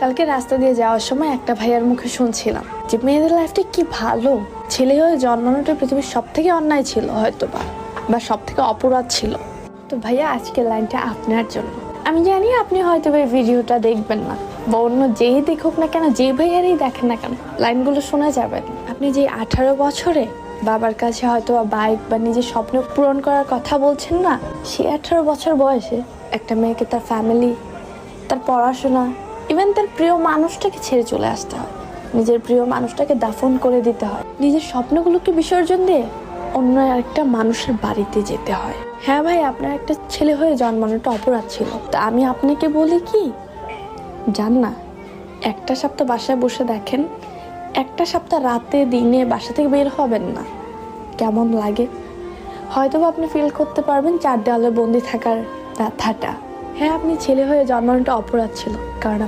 কালকে রাস্তা দিয়ে যাওয়ার সময় একটা ভাইয়ার মুখে শুনছিলাম যে মেয়েদের লাইফটা কি ভালো, ছেলে হয়ে জন্মানোটা পৃথিবীর সব থেকে অন্যায় ছিল হয়তো বা সব থেকে অপরাধ ছিল। তো ভাইয়া আজকের লাইনটা আপনার জন্য। আমি জানি আপনি হয়তো এই ভিডিওটা দেখবেন না, বা অন্য যেই দেখুক না কেন, যে ভাইয়ারই দেখেন না কেন, লাইনগুলো শোনা যাবে। আপনি যে 18 বছরে বাবার কাছে হয়তো বাইক বা নিজের স্বপ্ন পূরণ করার কথা বলছেন না, সেই 18 বছর বয়সে একটা মেয়েকে তার ফ্যামিলি, তার পড়াশোনা, ইভেন তার প্রিয় মানুষটাকে ছেড়ে চলে আসতে হয়, নিজের প্রিয় মানুষটাকে দাফন করে দিতে হয়, নিজের স্বপ্নগুলোকে বিসর্জন দিয়ে অন্য একটা মানুষের বাড়িতে যেতে হয়। হ্যাঁ ভাই, আপনার একটা ছেলে হয়ে জন্মানোটা অপরাধ ছিল। তা আমি আপনাকে বলি কি, যান না, একটা সপ্তাহ বাসায় বসে দেখেন, একটা সপ্তাহ রাতে দিনে বাসা থেকে বের হবেন না, কেমন লাগে হয়তো আপনি ফিল করতে পারবেন 4 দেওয়ালে বন্দি থাকার ব্যথাটা। হ্যাঁ, আপনি ছেলে হয়ে জন্মানোটা অপরাধ ছিল, কারণ